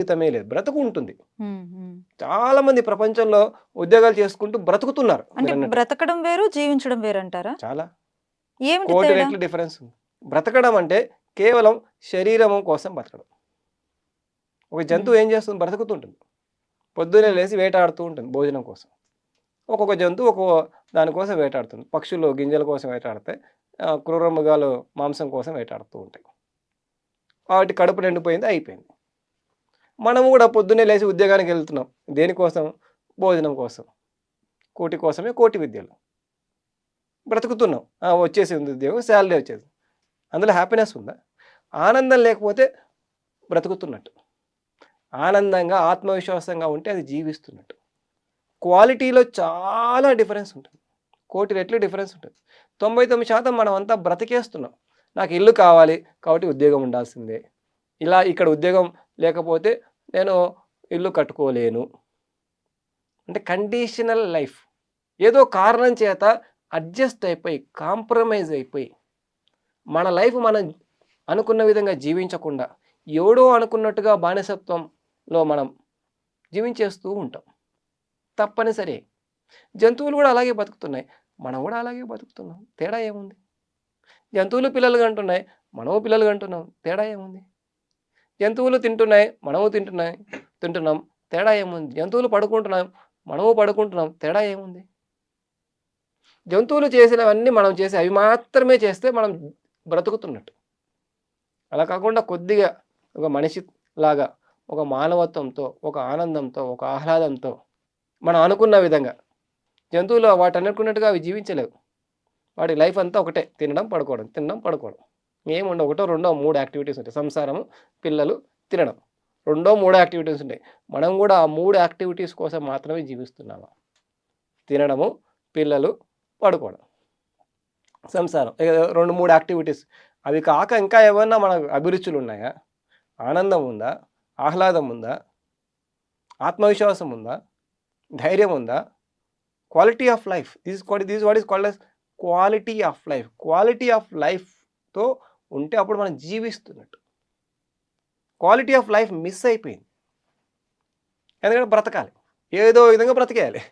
జీవితమే లేదు. బ్రతుకు ఉంటుంది. హ్మ్. హ్మ్. చాలా మంది ప్రపంచంలో ఉద్యోగాలు చేసుకుంటూ బ్రతుకుతున్నారు అంటే మీరన్నట్టు. బ్రతకడం వేరు, జీవించడం వేరంటారా? చాలా. ఏమిటి కోటి తేడా? రెట్లు డిఫరెన్స్ ఉంది. బ్రతకడం అంటే కేవలం శరీరం కోసం బతకడం. ఒక హ్మ్. జంతువు ఏం చేస్తుంది? బ్రతుకుతుంటుంది. పొద్దున్నే హ్మ్. లేసి వేటాడుతూ ఉంటుంది భోజనం కోసం. ఒక్కొక్క జంతువు దాని కోసం వేటాడుతుంది. పక్షులు గింజల కోసం వేటాడతాయి. క్రూర మృగాలు మాంసం కోసం వేటాడుతూ ఉంటాయి. వాటి కడుపు నిండిపోయింది, అయిపోయింది. మనము కూడా పొద్దున్నే లేసి ఉద్యోగానికి వెళ్తున్నాం. దేనికోసం? భోజనం కోసం. కూటి కోసమే కోటి విద్యలు. బ్రతుకుతున్నాం. వచ్చేసింది ఉద్యోగం, సాలరీ వచ్చేది. అందులో హ్యాపీనెస్ ఉందా? ఆనందం లేకపోతే బ్రతుకుతున్నట్టు. ఆనందంగా, ఆత్మవిశ్వాసంగా ఉంటే అది జీవిస్తున్నట్టు. క్వాలిటీలో చాలా డిఫరెన్స్ ఉంటుంది. కోటి రెట్లు డిఫరెన్స్ ఉంటుంది. 99% మనమంతా బ్రతికేస్తున్నాం. నాకు ఇల్లు కావాలి కాబట్టి ఉద్యోగం ఉండాల్సిందే. ఇక్కడ ఉద్యోగం లేకపోతే నేను ఇల్లు కట్టుకోలేను. అంటే కండిషనల్ లైఫ్. ఏదో కారణం చేత అడ్జస్ట్ అయిపోయి, కాంప్రమైజ్ అయిపోయి, మన లైఫ్ మనం అనుకున్న విధంగా జీవించకుండా, ఎవడో అనుకున్నట్టుగా బానిసత్వంలో మనం జీవించేస్తూ ఉంటాం. తప్పనిసరి. జంతువులు గూడా అలాగే బతుకుతున్నాయి. మనం గూడా అలాగే బతుకుతున్నాం. తేడా ఏముంది? జంతువులు పిల్లలు కంటున్నాయి. మనము పిల్లలు కంటున్నాం. తేడా ఏముంది? జంతువులు తింటున్నాయి. మనము తింటున్నాం. తేడా ఏముంది? జంతువులు పడుకుంటున్నాం. మనము పడుకుంటున్నాం. తేడా ఏముంది? జంతువులు చేసినవన్నీ మనం చేసి అవి మాత్రమే చేస్తే మనం బ్రతుకుతున్నట్టు. అలా కాకుండా కొద్దిగా ఒక మనిషిలాగా, ఒక మానవత్వంతో, ఒక ఆనందంతో, ఒక ఆహ్లాదంతో మనం అనుకున్న విధంగా జంతువులు వాటనుకున్నట్టుగా అవి జీవించలేవు. వాడి లైఫ్ అంతా ఒకటే. తినడం, పడుకోవడం, తినడం, పడుకోవడం. ఏముండవు. ఒకటో, రెండో, 3 యాక్టివిటీస్ ఉంటాయి. సంసారము, పిల్లలు, తినడం. రెండో, మూడో యాక్టివిటీస్ ఉంటాయి. మనం గూడా ఆ 3 యాక్టివిటీస్ కోసం మాత్రమే జీవిస్తున్నామా? తినడము, పిల్లలు, పడుకోవడం. సంసారం. 2, 3 యాక్టివిటీస్. అవి కాక ఇంకా ఏమన్నా మనకు అభిరుచులున్నాయా? ఆనందం ఉందా? ఆహ్లాదం ఉందా? ఆత్మవిశ్వాసం ఉందా? ధైర్యం ఉందా? Quality of life. This what is called as quality of life. Quality of లైఫ్‌తో ఉంటే అప్పుడు మనం జీవిస్తున్నట్టు. క్వాలిటీ ఆఫ్ లైఫ్ మిస్ అయిపోయింది. ఎందుకంటే బ్రతకాలి. ఏదో విధంగా బ్రతికేయాలి.